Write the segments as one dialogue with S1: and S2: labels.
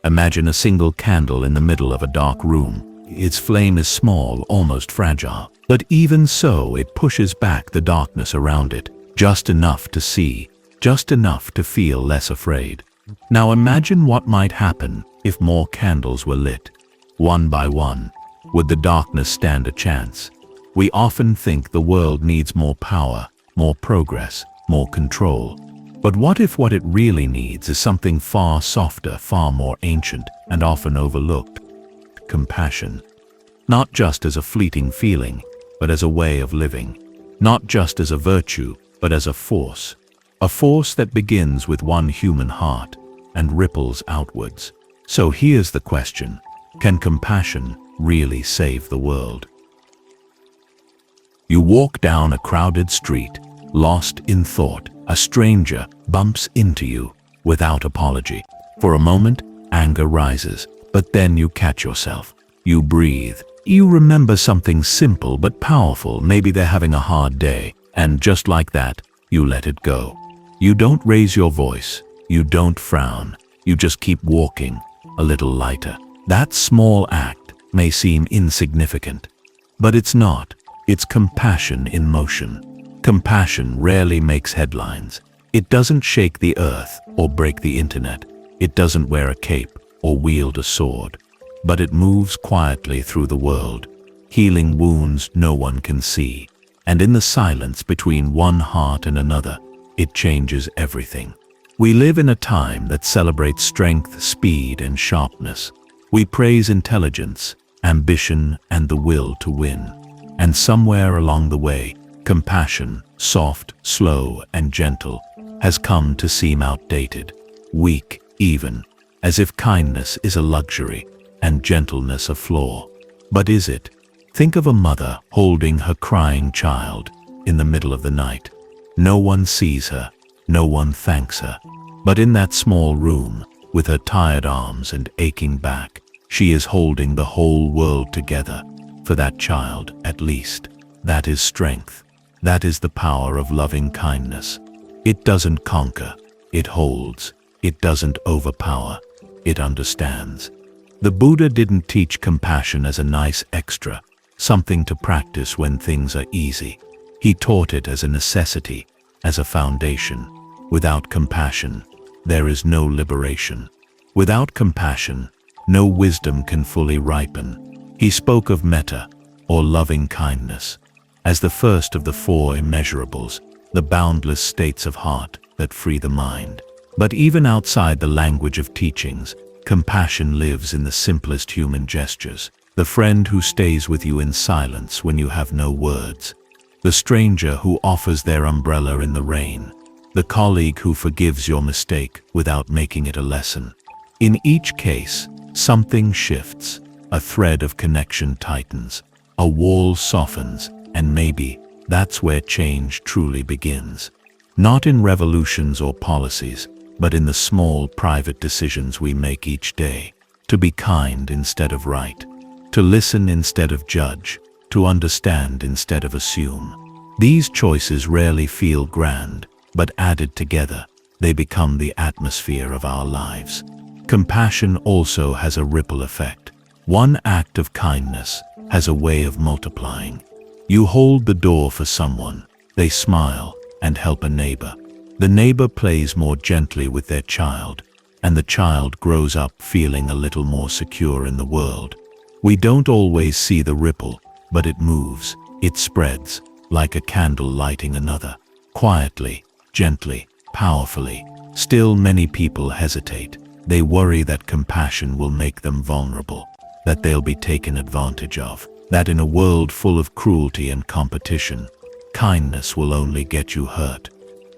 S1: Imagine a single candle in the middle of a dark room. Its flame is small, almost fragile, but even so, it pushes back the darkness around it, just enough to see, just enough to feel less afraid. Now imagine what might happen if more candles were lit. One by one, would the darkness stand a chance? We often think the world needs more power, more progress, more control. But what if what it really needs is something far softer, far more ancient, and often overlooked? Compassion. Not just as a fleeting feeling, but as a way of living. Not just as a virtue, but as a force. A force that begins with one human heart and ripples outwards. So here's the question: can compassion really save the world? You walk down a crowded street, lost in thought. A stranger bumps into you without apology. For a moment, anger rises, but then you catch yourself. You breathe. You remember something simple but powerful. Maybe they're having a hard day, and just like that, you let it go. You don't raise your voice. You don't frown. You just keep walking, a little lighter. That small act may seem insignificant, but it's not. It's compassion in motion. Compassion rarely makes headlines. It doesn't shake the earth or break the internet. It doesn't wear a cape or wield a sword. But it moves quietly through the world, healing wounds no one can see. And in the silence between one heart and another, it changes everything. We live in a time that celebrates strength, speed, and sharpness. We praise intelligence, ambition, and the will to win. And somewhere along the way, compassion, soft, slow, and gentle, has come to seem outdated, weak even, as if kindness is a luxury and gentleness a flaw. But is it? Think of a mother holding her crying child in the middle of the night. No one sees her, no one thanks her. But in that small room, with her tired arms and aching back, she is holding the whole world together. For that child, at least, that is strength. That is the power of loving kindness. It doesn't conquer, it holds. It doesn't overpower, it understands. The Buddha didn't teach compassion as a nice extra, something to practice when things are easy. He taught it as a necessity, as a foundation. Without compassion, there is no liberation. Without compassion, no wisdom can fully ripen. He spoke of Metta, or loving kindness, as the first of the four immeasurables, the boundless states of heart that free the mind. But even outside the language of teachings, compassion lives in the simplest human gestures. The friend who stays with you in silence when you have no words. The stranger who offers their umbrella in the rain. The colleague who forgives your mistake without making it a lesson. In each case, something shifts. A thread of connection tightens. A wall softens, and maybe that's where change truly begins. Not in revolutions or policies, but in the small private decisions we make each day. To be kind instead of right. To listen instead of judge. To understand instead of assume. These choices rarely feel grand, but added together, they become the atmosphere of our lives. Compassion also has a ripple effect. One act of kindness has a way of multiplying. You hold the door for someone, they smile and help a neighbor. The neighbor plays more gently with their child, and the child grows up feeling a little more secure in the world. We don't always see the ripple, but it moves, it spreads, like a candle lighting another. Quietly, gently, powerfully. Still, many people hesitate. They worry that compassion will make them vulnerable, that they'll be taken advantage of, that in a world full of cruelty and competition, kindness will only get you hurt.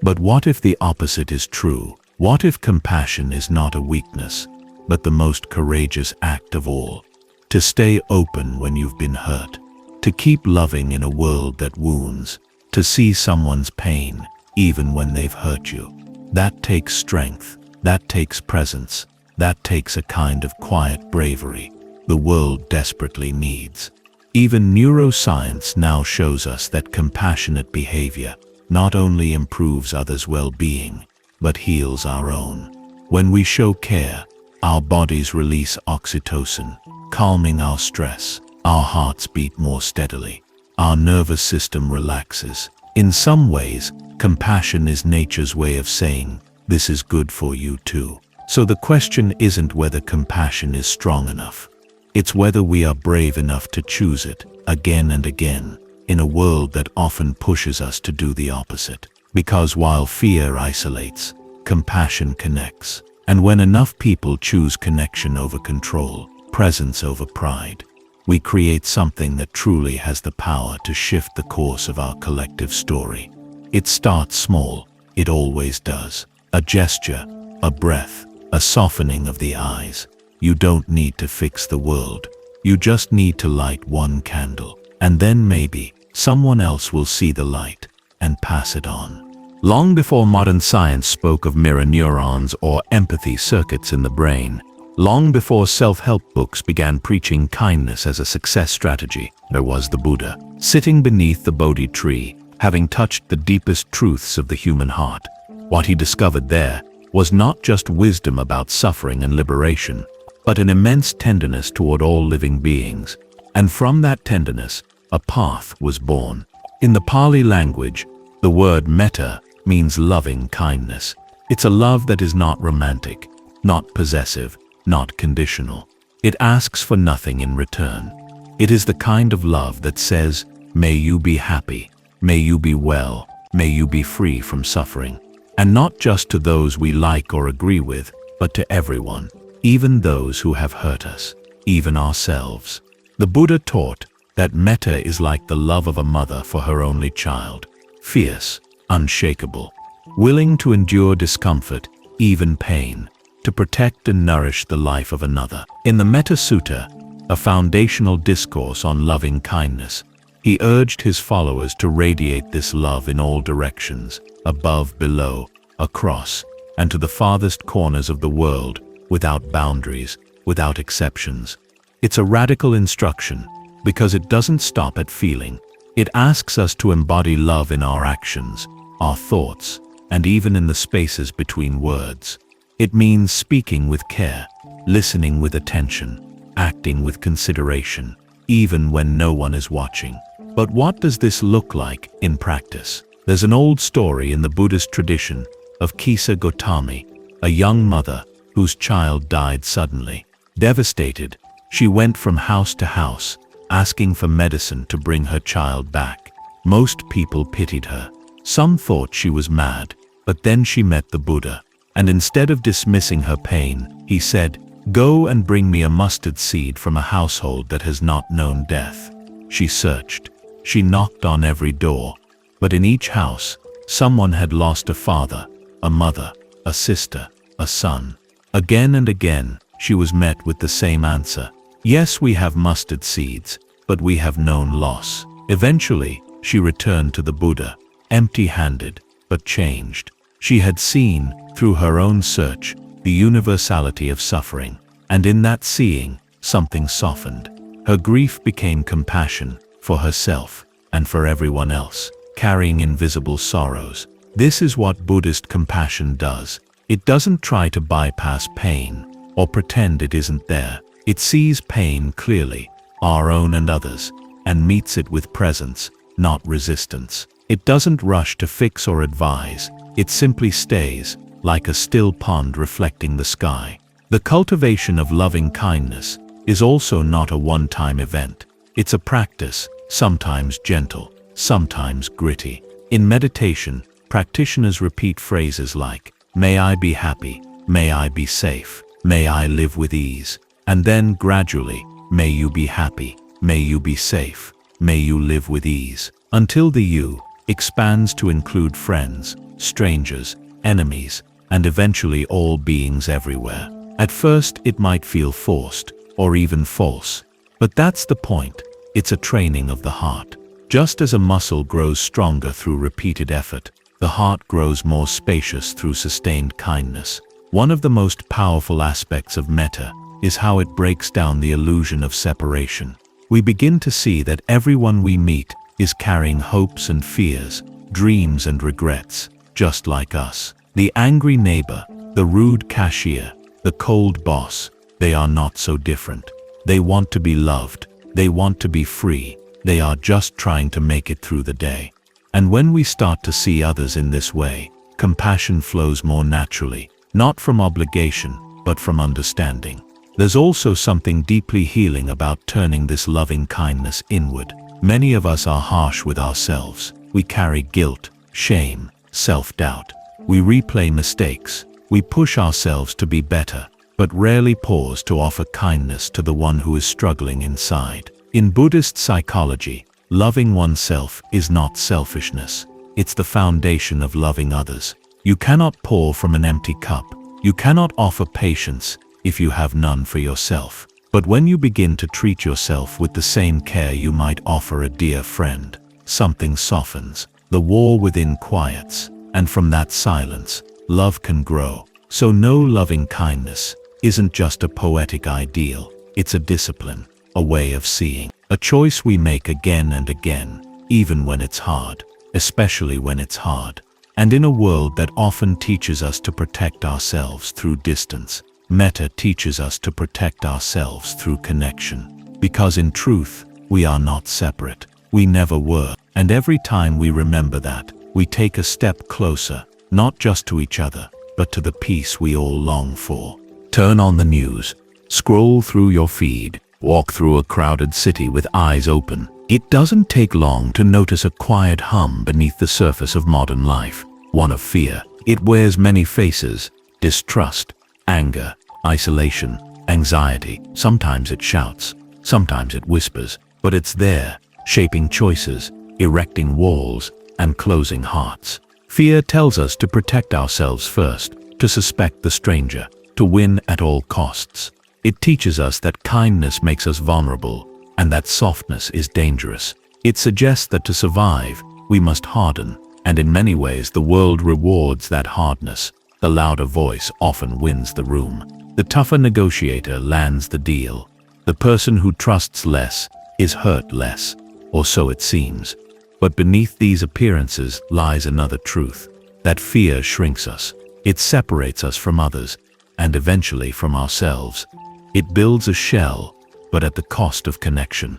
S1: But what if the opposite is true? What if compassion is not a weakness, but the most courageous act of all? To stay open when you've been hurt, to keep loving in a world that wounds, to see someone's pain even when they've hurt you. That takes strength, that takes presence, that takes a kind of quiet bravery the world desperately needs. Even neuroscience now shows us that compassionate behavior not only improves others' well-being, but heals our own. When we show care, Our bodies release oxytocin, calming our stress. Our hearts beat more steadily. Our nervous system relaxes. In some ways, compassion is nature's way of saying, this is good for you too. So the question isn't whether compassion is strong enough. It's whether we are brave enough to choose it again and again in a world that often pushes us to do the opposite. Because while fear isolates, compassion connects. And when enough people choose connection over control, presence over pride, we create something that truly has the power to shift the course of our collective story. It starts small, it always does. A gesture, a breath, a softening of the eyes. You don't need to fix the world. You just need to light one candle. And then maybe someone else will see the light and pass it on. Long before modern science spoke of mirror neurons or empathy circuits in the brain, long before self-help books began preaching kindness as a success strategy, there was the Buddha, sitting beneath the Bodhi tree, having touched the deepest truths of the human heart. What he discovered there was not just wisdom about suffering and liberation, but an immense tenderness toward all living beings. And from that tenderness, a path was born. In the Pali language, the word Metta means loving kindness. It's a love that is not romantic, not possessive, not conditional. It asks for nothing in return. It is the kind of love that says, may you be happy, may you be well, may you be free from suffering. And not just to those we like or agree with, but to everyone, even those who have hurt us, even ourselves. The Buddha taught that Metta is like the love of a mother for her only child, fierce, unshakable, willing to endure discomfort, even pain, to protect and nourish the life of another. In the Metta Sutta, a foundational discourse on loving kindness, he urged his followers to radiate this love in all directions, above, below, across, and to the farthest corners of the world, without boundaries, without exceptions. It's a radical instruction, because it doesn't stop at feeling. It asks us to embody love in our actions, our thoughts, and even in the spaces between words. It means speaking with care, listening with attention, acting with consideration, even when no one is watching. But what does this look like in practice? There's an old story in the Buddhist tradition of Kisa Gotami, a young mother whose child died suddenly. Devastated, she went from house to house, asking for medicine to bring her child back. Most people pitied her. Some thought she was mad, but then she met the Buddha, and instead of dismissing her pain, he said, "Go and bring me a mustard seed from a household that has not known death." She searched. She knocked on every door, but in each house, someone had lost a father, a mother, a sister, a son. Again and again, she was met with the same answer. Yes, we have mustard seeds, but we have known loss. Eventually, she returned to the Buddha, empty-handed, but changed. She had seen, through her own search, the universality of suffering, and in that seeing, something softened. Her grief became compassion for herself and for everyone else, carrying invisible sorrows. This is what Buddhist compassion does. It doesn't try to bypass pain or pretend it isn't there. It sees pain clearly, our own and others, and meets it with presence, not resistance. It doesn't rush to fix or advise. It simply stays, like a still pond reflecting the sky. The cultivation of loving kindness is also not a one-time event. It's a practice, sometimes gentle, sometimes gritty. In meditation, practitioners repeat phrases like, "May I be happy, may I be safe, may I live with ease." And then gradually, "May you be happy, may you be safe, may you live with ease," until the you expands to include friends, strangers, enemies, and eventually all beings everywhere. At first, it might feel forced, or even false. But that's the point. It's a training of the heart. Just as a muscle grows stronger through repeated effort, the heart grows more spacious through sustained kindness. One of the most powerful aspects of Metta is how it breaks down the illusion of separation. We begin to see that everyone we meet is carrying hopes and fears, dreams and regrets, just like us. The angry neighbor, the rude cashier, the cold boss, they are not so different. They want to be loved, they want to be free, they are just trying to make it through the day. And when we start to see others in this way, compassion flows more naturally, not from obligation, but from understanding. There's also something deeply healing about turning this loving kindness inward. Many of us are harsh with ourselves. We carry guilt, shame, self-doubt. We replay mistakes. We push ourselves to be better, but rarely pause to offer kindness to the one who is struggling inside. In Buddhist psychology, loving oneself is not selfishness. It's the foundation of loving others. You cannot pour from an empty cup. You cannot offer patience if you have none for yourself. But when you begin to treat yourself with the same care you might offer a dear friend, something softens, the war within quiets, and from that silence, love can grow. So no, loving kindness isn't just a poetic ideal, it's a discipline, a way of seeing, a choice we make again and again, even when it's hard, especially when it's hard. And in a world that often teaches us to protect ourselves through distance, Metta teaches us to protect ourselves through connection. Because in truth, we are not separate. We never were. And every time we remember that, we take a step closer, not just to each other, but to the peace we all long for. Turn on the news, scroll through your feed, walk through a crowded city with eyes open. It doesn't take long to notice a quiet hum beneath the surface of modern life, one of fear. It wears many faces: distrust, anger, isolation, anxiety. Sometimes it shouts, sometimes it whispers, but it's there, shaping choices, erecting walls, and closing hearts. Fear tells us to protect ourselves first, to suspect the stranger, to win at all costs. It teaches us that kindness makes us vulnerable, and that softness is dangerous. It suggests that to survive, we must harden, and in many ways the world rewards that hardness. The louder voice often wins the room. The tougher negotiator lands the deal. The person who trusts less is hurt less, or so it seems. But beneath these appearances lies another truth, that fear shrinks us. It separates us from others, and eventually from ourselves. It builds a shell, but at the cost of connection.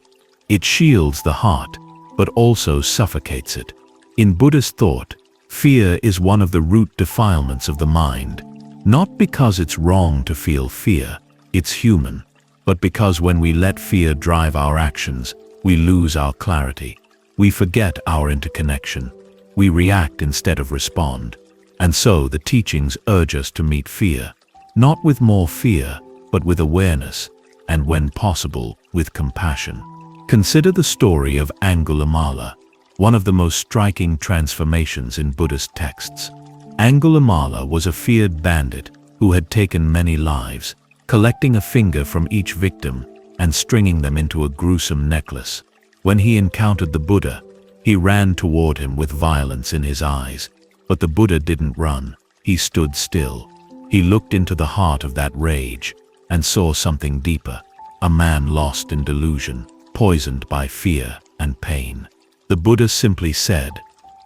S1: It shields the heart, but also suffocates it. In Buddhist thought, fear is one of the root defilements of the mind. Not because it's wrong to feel fear, it's human, but because when we let fear drive our actions, we lose our clarity. We forget our interconnection. We react instead of respond. And so the teachings urge us to meet fear, not with more fear, but with awareness, and when possible, with compassion. Consider the story of Angulimala, one of the most striking transformations in Buddhist texts. Angulimala was a feared bandit who had taken many lives, collecting a finger from each victim and stringing them into a gruesome necklace. When he encountered the Buddha, he ran toward him with violence in his eyes. But the Buddha didn't run. He stood still. He looked into the heart of that rage and saw something deeper, a man lost in delusion, poisoned by fear and pain. The Buddha simply said,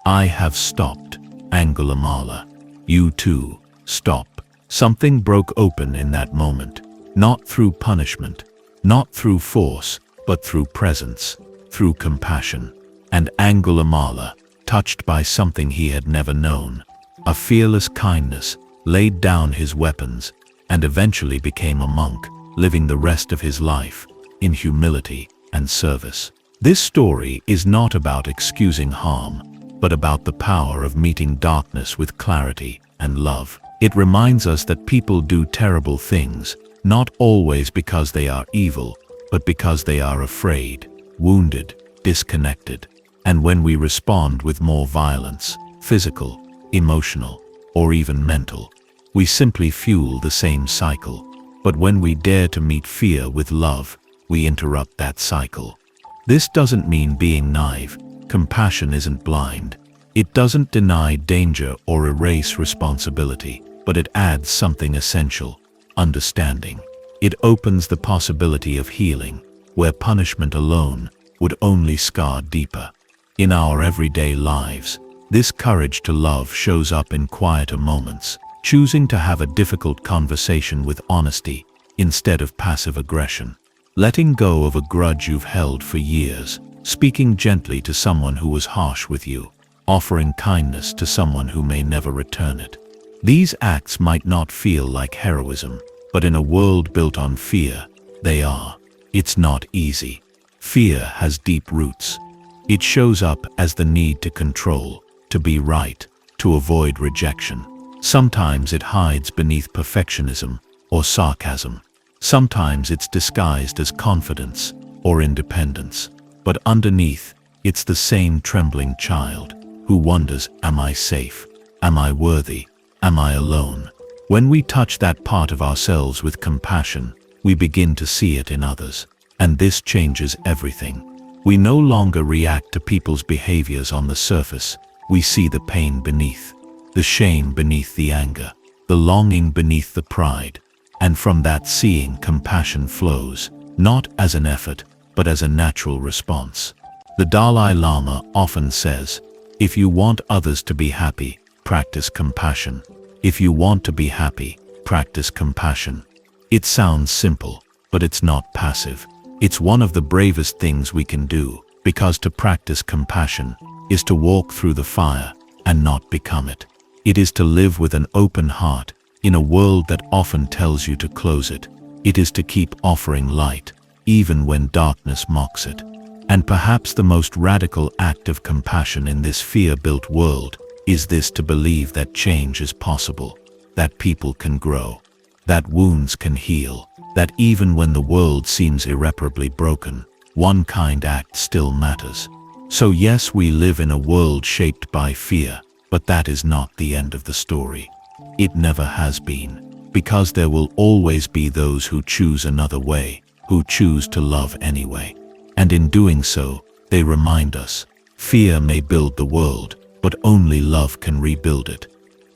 S1: "I have stopped, Angulimala. You too, stop." Something broke open in that moment, not through punishment, not through force, but through presence, through compassion. And Angulimala, touched by something he had never known, a fearless kindness, laid down his weapons and eventually became a monk, living the rest of his life in humility and service. This story is not about excusing harm, but about the power of meeting darkness with clarity and love. It reminds us that people do terrible things, not always because they are evil, but because they are afraid, wounded, disconnected. And when we respond with more violence, physical, emotional, or even mental, we simply fuel the same cycle. But when we dare to meet fear with love, we interrupt that cycle. This doesn't mean being naive. Compassion isn't blind. It doesn't deny danger or erase responsibility, but it adds something essential: understanding. It opens the possibility of healing, where punishment alone would only scar deeper. In our everyday lives, this courage to love shows up in quieter moments: choosing to have a difficult conversation with honesty instead of passive aggression, letting go of a grudge you've held for years, speaking gently to someone who was harsh with you, offering kindness to someone who may never return it. These acts might not feel like heroism, but in a world built on fear, they are. It's not easy. Fear has deep roots. It shows up as the need to control, to be right, to avoid rejection. Sometimes it hides beneath perfectionism or sarcasm. Sometimes it's disguised as confidence or independence. But underneath, it's the same trembling child who wonders, am I safe? Am I worthy? Am I alone? When we touch that part of ourselves with compassion, we begin to see it in others. And this changes everything. We no longer react to people's behaviors on the surface. We see the pain beneath, the shame beneath the anger, the longing beneath the pride. And from that seeing, compassion flows, not as an effort, but as a natural response. The Dalai Lama often says, if you want others to be happy, practice compassion. If you want to be happy, practice compassion. It sounds simple, but it's not passive. It's one of the bravest things we can do, because to practice compassion is to walk through the fire and not become it. It is to live with an open heart in a world that often tells you to close it. It is to keep offering light, even when darkness mocks it. And perhaps the most radical act of compassion in this fear-built world is this: to believe that change is possible, that people can grow, that wounds can heal, that even when the world seems irreparably broken, one kind act still matters. So yes, we live in a world shaped by fear, but that is not the end of the story. It never has been, because there will always be those who choose another way, who choose to love anyway. And in doing so, they remind us, fear may build the world, but only love can rebuild it.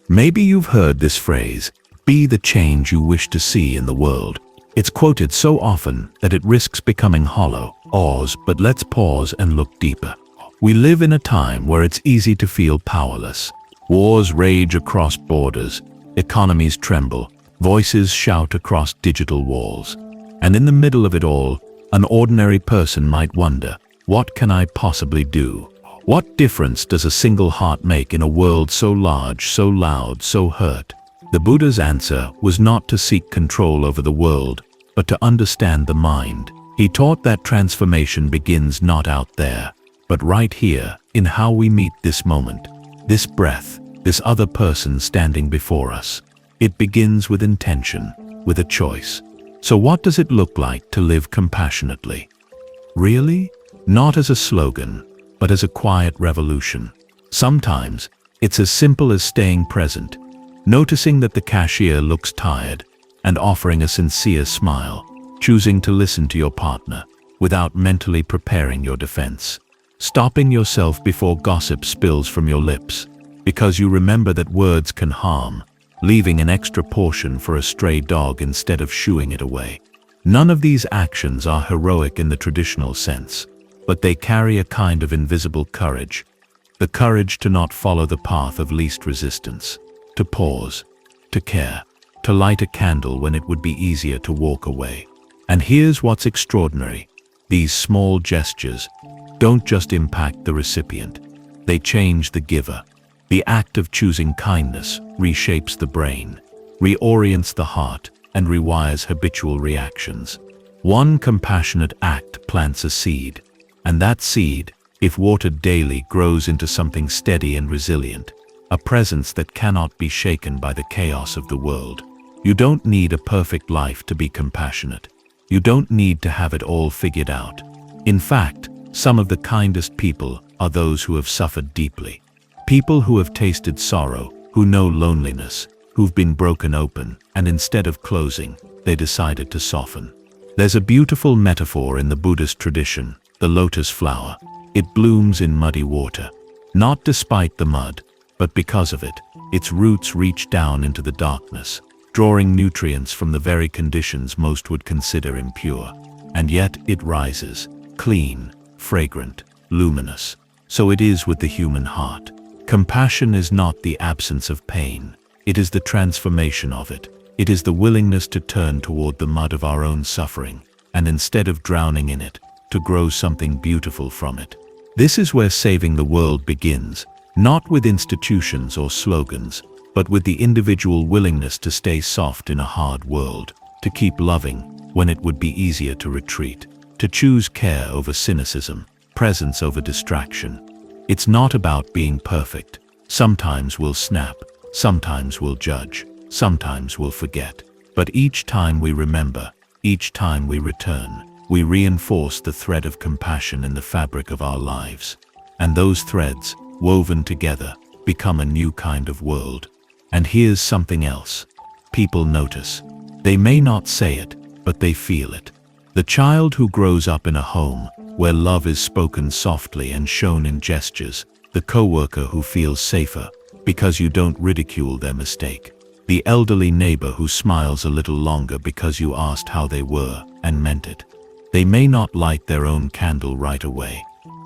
S1: Maybe you've heard this phrase, be the change you wish to see in the world. It's quoted so often that it risks becoming hollow. But let's pause and look deeper. We live in a time where it's easy to feel powerless. Wars rage across borders, economies tremble, voices shout across digital walls. And in the middle of it all, an ordinary person might wonder, what can I possibly do? What difference does a single heart make in a world so large, so loud, so hurt? The Buddha's answer was not to seek control over the world, but to understand the mind. He taught that transformation begins not out there, but right here, in how we meet this moment, this breath, this other person standing before us. It begins with intention, with a choice. So what does it look like to live compassionately? Really? Not as a slogan, but as a quiet revolution. Sometimes, it's as simple as staying present, noticing that the cashier looks tired, and offering a sincere smile, choosing to listen to your partner without mentally preparing your defense, stopping yourself before gossip spills from your lips, because you remember that words can harm, leaving an extra portion for a stray dog instead of shooing it away. None of these actions are heroic in the traditional sense, but they carry a kind of invisible courage, the courage to not follow the path of least resistance, to pause, to care, to light a candle when it would be easier to walk away. And here's what's extraordinary. These small gestures don't just impact the recipient, they change the giver. The act of choosing kindness reshapes the brain, reorients the heart, and rewires habitual reactions. One compassionate act plants a seed, and that seed, if watered daily, grows into something steady and resilient, a presence that cannot be shaken by the chaos of the world. You don't need a perfect life to be compassionate. You don't need to have it all figured out. In fact, some of the kindest people are those who have suffered deeply. People who have tasted sorrow, who know loneliness, who've been broken open, and instead of closing, they decided to soften. There's a beautiful metaphor in the Buddhist tradition, the lotus flower. It blooms in muddy water, not despite the mud, but because of it. Its roots reach down into the darkness, drawing nutrients from the very conditions most would consider impure. And yet it rises, clean, fragrant, luminous. So it is with the human heart. Compassion is not the absence of pain. It is the transformation of it. It is the willingness to turn toward the mud of our own suffering, and instead of drowning in it, to grow something beautiful from it. This is where saving the world begins, not with institutions or slogans, but with the individual willingness to stay soft in a hard world, to keep loving when it would be easier to retreat, to choose care over cynicism, presence over distraction. It's not about being perfect. Sometimes we'll snap, sometimes we'll judge, sometimes we'll forget. But each time we remember, each time we return, we reinforce the thread of compassion in the fabric of our lives. And those threads, woven together, become a new kind of world. And here's something else. People notice. They may not say it, but they feel it. The child who grows up in a home where love is spoken softly and shown in gestures, the coworker who feels safer because you don't ridicule their mistake, the elderly neighbor who smiles a little longer because you asked how they were and meant it. They may not light their own candle right away,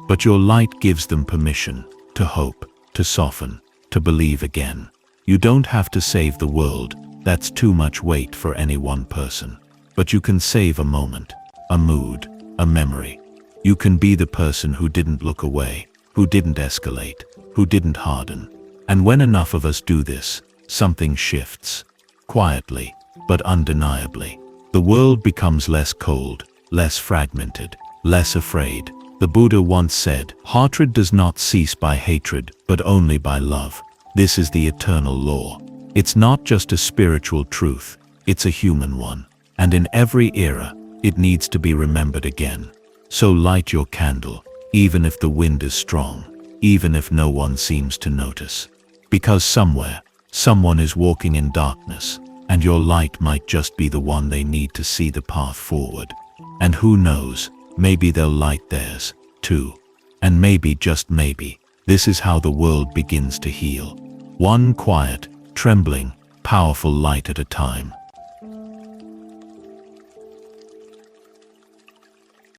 S1: but your light gives them permission to hope, to soften, to believe again. You don't have to save the world. That's too much weight for any one person. But you can save a moment, a mood, a memory. You can be the person who didn't look away, who didn't escalate, who didn't harden. And when enough of us do this, something shifts. Quietly, but undeniably. The world becomes less cold, less fragmented, less afraid. The Buddha once said, "Hatred does not cease by hatred, but only by love." This is the eternal law. It's not just a spiritual truth, it's a human one. And in every era, it needs to be remembered again. So light your candle, even if the wind is strong, even if no one seems to notice. Because somewhere, someone is walking in darkness, and your light might just be the one they need to see the path forward. And who knows, maybe they'll light theirs, too. And maybe, just maybe, this is how the world begins to heal. One quiet, trembling, powerful light at a time.